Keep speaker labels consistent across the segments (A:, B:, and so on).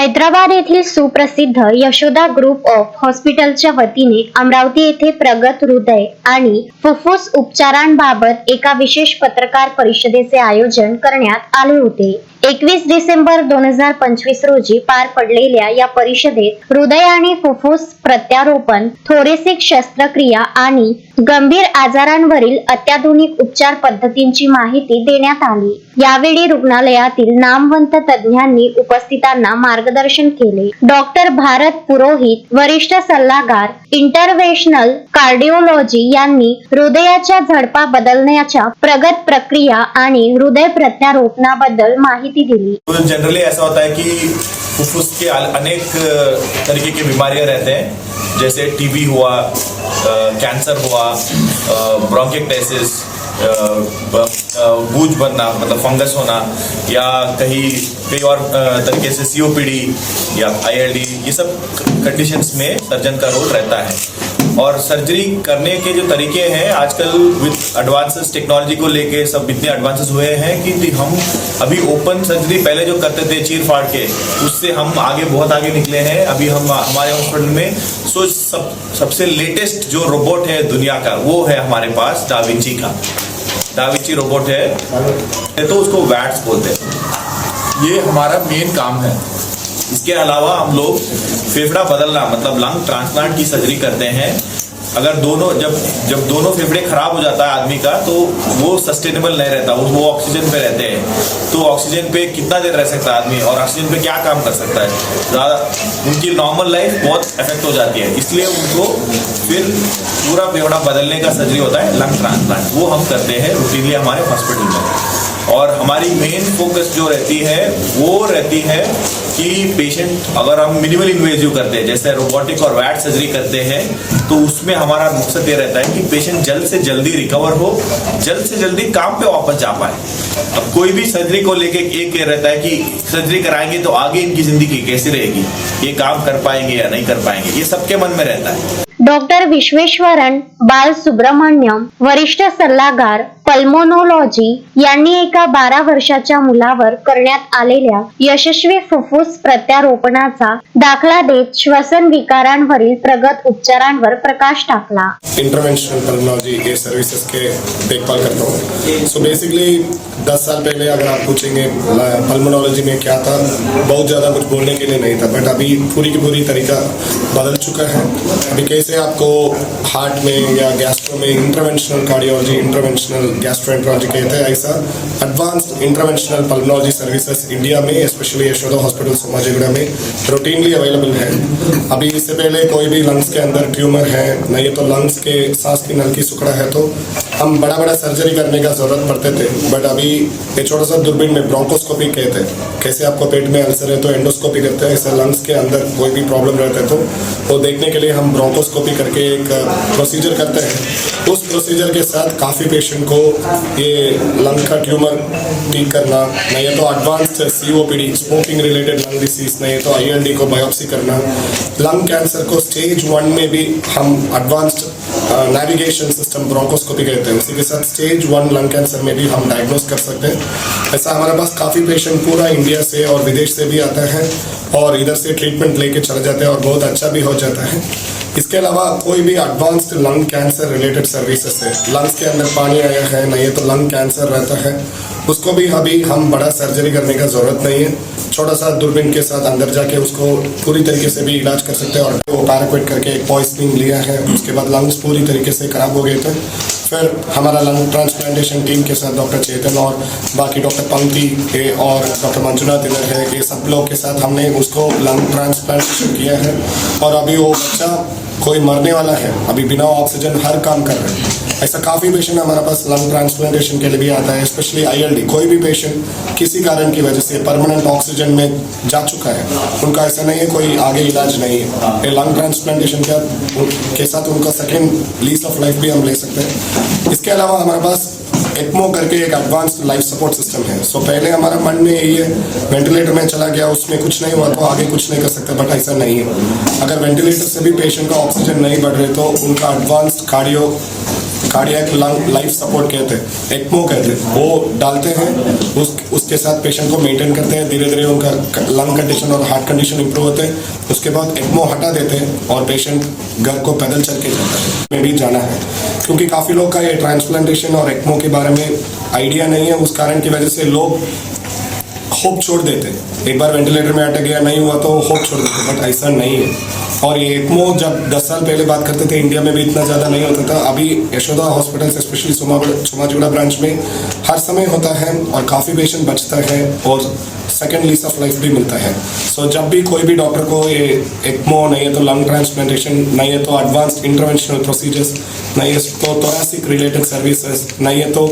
A: हैदराबाद येथील सुप्रसिद्ध Yashoda group of हॉस्पिटलच्या वतीने अमरावती येथे प्रगत हृदय आणि फुफ्फुस उपचारांबाबत एका विशेष पत्रकार परिषदेचे आयोजन करण्यात आले होते। 21 डिसेंबर 2025 रोजी पार पडलेल्या या परिषदेत हृदय आणि फुफ्फुस प्रत्यारोपण, थोरेसिक शस्त्रक्रिया आणि गंभीर आजारांवरील अत्याधुनिक उपचार पद्धतींची माहिती देण्यात आली। यावेळी रुग्णालयातील नामवंत तज्ञांनी उपस्थितांना मार्गदर्शन केले। डॉक्टर भारत पुरोहित, वरिष्ठ सल्लागार इंटरव्हेन्शनल कार्डिओलॉजी यांनी हृदयाच्या झडपा बदलण्याच्या प्रगत प्रक्रिया आणि हृदय प्रत्यारोपणाबद्दल माहिती दिली।
B: जनरली ऐसा होता है कि फुफ्फुस के अनेक तरीके की बीमारियां रहते हैं, जैसे टीबी हुआ, कैंसर हुआ, ब्रोंकिक्टाइटिस, गूंज बनना मतलब फंगस होना, या कई और तरीके से सीओपीडी या आईएलडी, ये सब कंडीशंस में सर्जन का रोल रहता है। और सर्जरी करने के जो तरीके हैं आजकल विद एडवांसेस टेक्नोलॉजी को लेके सब इतने एडवांसेस हुए हैं कि हम अभी ओपन सर्जरी पहले जो करते थे चीर फाड़ के, उससे हम आगे बहुत आगे निकले हैं। अभी हम हमारे हॉस्पिटल में सबसे लेटेस्ट जो रोबोट है दुनिया का वो है हमारे पास, डाविंची का। डाविंची रोबोट है तो उसको वैट्स बोलते हैं। ये हमारा मेन काम है। इसके अलावा हम लोग फेफड़ा बदलना मतलब लंग ट्रांसप्लांट की सर्जरी करते हैं। अगर जब दोनों फेफड़े खराब हो जाता है आदमी का, तो वो सस्टेनेबल नहीं रहता, वो ऑक्सीजन पे रहते हैं। तो ऑक्सीजन पे कितना देर रह सकता है आदमी और ऑक्सीजन पे क्या काम कर सकता है, ज़्यादा उनकी नॉर्मल लाइफ बहुत इफेक्ट हो जाती है। इसलिए उनको फिर पूरा फेफड़ा बदलने का सर्जरी होता है लंग ट्रांसप्लांट, वो हम करते हैं रूटीनली हमारे हॉस्पिटल में। और हमारी मेन फोकस जो रहती है वो रहती है कि पेशेंट, अगर हम मिनिमल इन्वेजिव करते हैं जैसे रोबोटिक और वैट सर्जरी करते हैं, तो उसमें हमारा मकसद ये रहता है कि पेशेंट जल्द से जल्दी रिकवर हो, जल्द से जल्दी काम पे वापस जा पाए। अब कोई भी सर्जरी को लेके एक ये रहता है कि सर्जरी कराएंगे तो आगे इनकी जिंदगी कैसी रहेगी, ये काम कर पाएंगे या नहीं कर पाएंगे, ये सबके मन में रहता है।
A: डॉक्टर विश्वेश्वरन बालसुब्रमण्यम, वरिष्ठ सल्लागार पल्मोनोलॉजी यांनी एका 12 वर्षाच्या मुलावर करण्यात आलेल्या यशस्वी फुफ्फुस प्रत्यारोपणाचा दाखला देत श्वसन विकारांवरील प्रगत उपचारांवर प्रकाश टाकला।
C: इंटरवेंशनल पल्मोनोलॉजी के सर्विसेज के देखभाल करता हूँ। सो बेसिकली 10 साल पहले अगर आप पूछेंगे पल्मोनोलॉजी में क्या था, बहुत ज़्यादा कुछ बोलने के लिए नहीं था, बट अभी पूरी की पूरी तरीका बदल चुका है। अभी कैसे आपको हार्ट में या गैस्ट्रो में इंटरवेंशनल कार्डियोलॉजी, इंटरवेंशनल गैस्ट्रोएंटरोलॉजी कहते हैं, ऐसा advanced interventional pulmonology services India में स्पेशली यशोदा हॉस्पिटल सोमाजीगुड़ा में रूटीनली अवेलेबल है। अभी इससे पहले कोई भी लंग्स के अंदर ट्यूमर है, नहीं तो लंग्स के सांस की नल की सुखड़ा है, तो हम बड़ा सर्जरी करने का जरूरत पड़ते थे। बट अभी ये छोटा सा दूरबीन में ब्रोंकोस्कोपी कहते हैं, कैसे आपको पेट में अल्सर है तो एंडोस्कोपी करते हैं, ऐसे लंग्स के अंदर कोई भी प्रॉब्लम रहता है तो वो देखने के लिए हम ब्रोंकोस्कोपी करके एक प्रोसीजर करते हैं। उस प्रोसीजर के साथ काफ़ी पेशेंट को ये लंग का ट्यूमर ठीक करना, नहीं तो advanced COPD, smoking related lung disease, नहीं तो आईएलडी को बायोप्सी करना, लंग कैंसर को स्टेज 1 में भी हम एडवांस्ड नेविगेशन सिस्टम ब्रोंकोस्कोपी कहते हैं, उसी के साथ स्टेज 1 लंग कैंसर में भी हम डायग्नोस कर सकते हैं। ऐसा हमारे पास काफ़ी पेशेंट पूरा इंडिया से और विदेश से भी आता है और इधर से ट्रीटमेंट लेके चले जाते हैं और बहुत अच्छा भी हो जाता है। इसके अलावा कोई भी advanced lung cancer related services है, लंग्स के अंदर पानी आया है, नहीं तो लंग कैंसर रहता है, उसको भी अभी हम बड़ा सर्जरी करने का ज़रूरत नहीं है। छोटा सा दूरबीन के साथ अंदर जाके उसको पूरी तरीके से भी इलाज कर सकते हैं। और वो पैराक्वेट करके एक पॉइजनिंग लिया है, उसके बाद लंग्स पूरी तरीके से खराब हो गए थे। फिर हमारा लंग ट्रांसप्लांटेशन टीम के साथ डॉक्टर चेतन और बाकी डॉक्टर पंक्ति और डॉक्टर मंजुनाथ इधर है, ये सब लोग के साथ हमने उसको लंग ट्रांसप्लांटेशन किया है। और अभी वो बच्चा कोई मरने वाला है, अभी बिना ऑक्सीजन हर काम कर रहे हैं। ऐसा काफ़ी पेशेंट हमारे पास लंग ट्रांसप्लांटेशन के लिए भी आता है, स्पेशली आईएलडी। कोई भी पेशेंट किसी कारण की वजह से परमानेंट ऑक्सीजन में जा चुका है, उनका ऐसा नहीं है कोई आगे इलाज नहीं है, ये लंग ट्रांसप्लांटेशन के साथ उनका सेकेंड लीज ऑफ लाइफ भी हम ले सकते हैं। इसके अलावा हमारे पास एक्मो करके एक एडवांस्ड लाइफ सपोर्ट सिस्टम है। सो पहले हमारा मन में यही है वेंटिलेटर में चला गया, उसमें कुछ नहीं हुआ तो आगे कुछ नहीं कर सकते, बट ऐसा नहीं है। अगर वेंटिलेटर से भी पेशेंट का ऑक्सीजन नहीं बढ़ रहे तो उनका advanced cardiac lung life support कहते हैं, एक्मो कहते हैं, वो डालते हैं। उसके साथ पेशेंट को मेंटेन करते हैं, धीरे धीरे उनका लंग कंडीशन और हार्ट कंडीशन इंप्रूव होते हैं। उसके बाद एक्मो हटा देते हैं और पेशेंट घर को पैदल चल के जाता है। में भी जाना है क्योंकि काफ़ी लोग का ये ट्रांसप्लांटेशन और एक्मो के बारे में आइडिया नहीं है। उस कारण की वजह से लोग होप छोड़ देते हैं। एक बार वेंटिलेटर में अटक गया, नहीं हुआ तो होप छोड़ देते, बट ऐसा नहीं है। और ये एक्मो जब 10 साल पहले बात करते थे इंडिया में भी इतना ज़्यादा नहीं होता था। अभी यशोदा हॉस्पिटल स्पेशली सोमाजुड़ा ब्रांच में हर समय होता है और काफ़ी पेशेंट बचता है और सेकेंड लीज ऑफ लाइफ भी मिलता है। सो जब भी कोई भी डॉक्टर को ये एक्मो नहीं है तो लंग ट्रांसप्लांटेशन, नहीं है तो एडवांस्ड इंटरवेंशनल प्रोसीजर्स, नहीं है तो थोरेसिक रिलेटेड सर्विसेज, नहीं है तो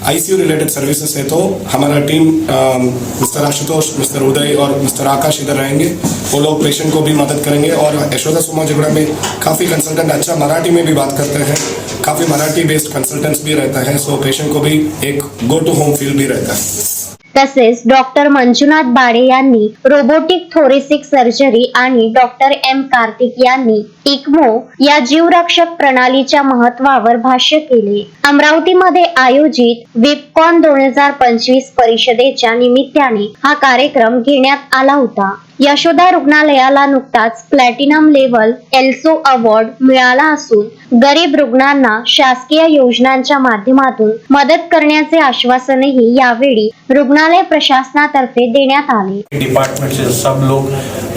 C: आईसीयू रिलेटेड सर्विसेज है, तो हमारा टीम मिस्टर आशुतोष, मिस्टर उदय और मिस्टर आकाश इधर रहेंगे। वो लोग पेशेंट को भी मदद करेंगे और यशोदा सोमाजुड़ा में काफ़ी कंसल्टेंट अच्छा मराठी में भी बात करते हैं, काफ़ी मराठी बेस्ड कंसल्टेंट्स भी रहता है। सो पेशेंट को भी एक गो टू होम फील भी रहता है।
A: तसेच डॉक्टर मंजुनाथ बाडे यांनी रोबोटिक थोरेसिक सर्जरी आणि डॉक्टर एम कार्तिक यांनी इक्मो या जीवरक्षक प्रणालीच्या महत्त्वावर भाष्य केले। अमरावतीमध्ये आयोजित विपकॉन 2025 परिषदेच्या निमित्ताने हा कार्यक्रम घेण्यात आला होता। यशोदा रुग्णालयाला नुकताच प्लॅटिनम लेव्हल एल्सो अवॉर्ड मिळाला असून गरीब रुग्णांना शासकीय योजनांच्या माध्यमातून मदत करण्याचे आश्वासनही यावेळी रुग्णालय प्रशासनातर्फे देण्यात आले।
D: डिपार्टमेंट से सब लोग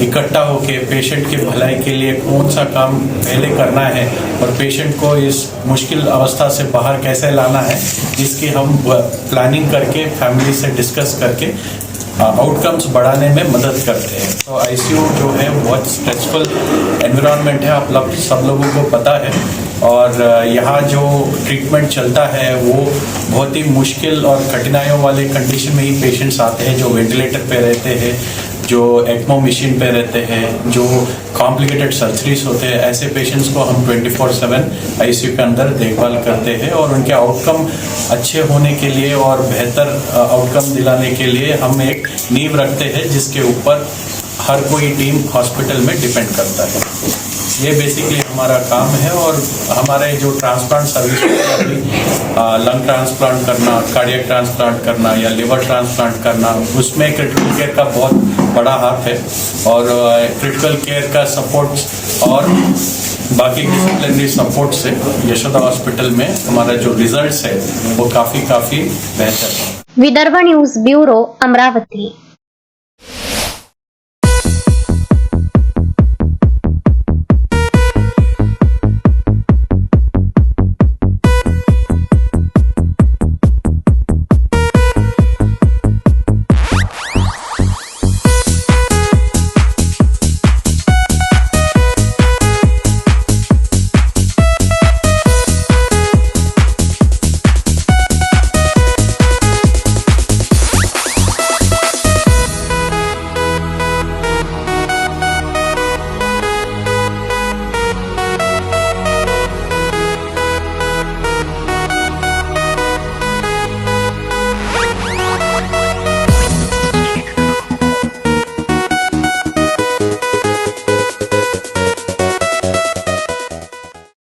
D: इकट्ठा होकर पेशेंट की भलाई के लिए कौन सा काम पहले करना है और पेशेंट को इस मुश्किल अवस्था से बाहर कैसे लाना है, इसकी हम प्लानिंग करके फैमिली से डिस्कस करके आउटकम्स बढ़ाने में मदद करते हैं। तो आईसीयू जो है बहुत स्ट्रेसफुल एनवायरनमेंट है, आप लोग सब लोगों को पता है। और यहाँ जो ट्रीटमेंट चलता है वो बहुत ही मुश्किल और कठिनाइयों वाले कंडीशन में ही पेशेंट्स आते हैं, जो वेंटिलेटर पे रहते हैं, जो एक्मो मशीन पे रहते हैं, जो कॉम्प्लिकेटेड सर्जरीज होते हैं। ऐसे पेशेंट्स को हम 24/7 आईसीयू के अंदर देखभाल करते हैं और उनके आउटकम अच्छे होने के लिए और बेहतर आउटकम दिलाने के लिए हम एक नींव रखते हैं जिसके ऊपर हर कोई टीम हॉस्पिटल में डिपेंड करता है। ये बेसिकली हमारा काम है। और हमारे जो ट्रांसप्लांट सर्विस अभी लंग ट्रांसप्लांट करना, कार्डियक ट्रांसप्लांट करना या लिवर ट्रांसप्लांट करना, उसमें क्रिटिकल केयर का बहुत बड़ा हाथ है। और क्रिटिकल केयर का सपोर्ट और बाकी डिसिप्लिनरी सपोर्ट से यशोदा हॉस्पिटल में हमारा जो रिजल्ट्स है वो काफ़ी बेहतर है।
A: Vidarbha news bureau, Amravati.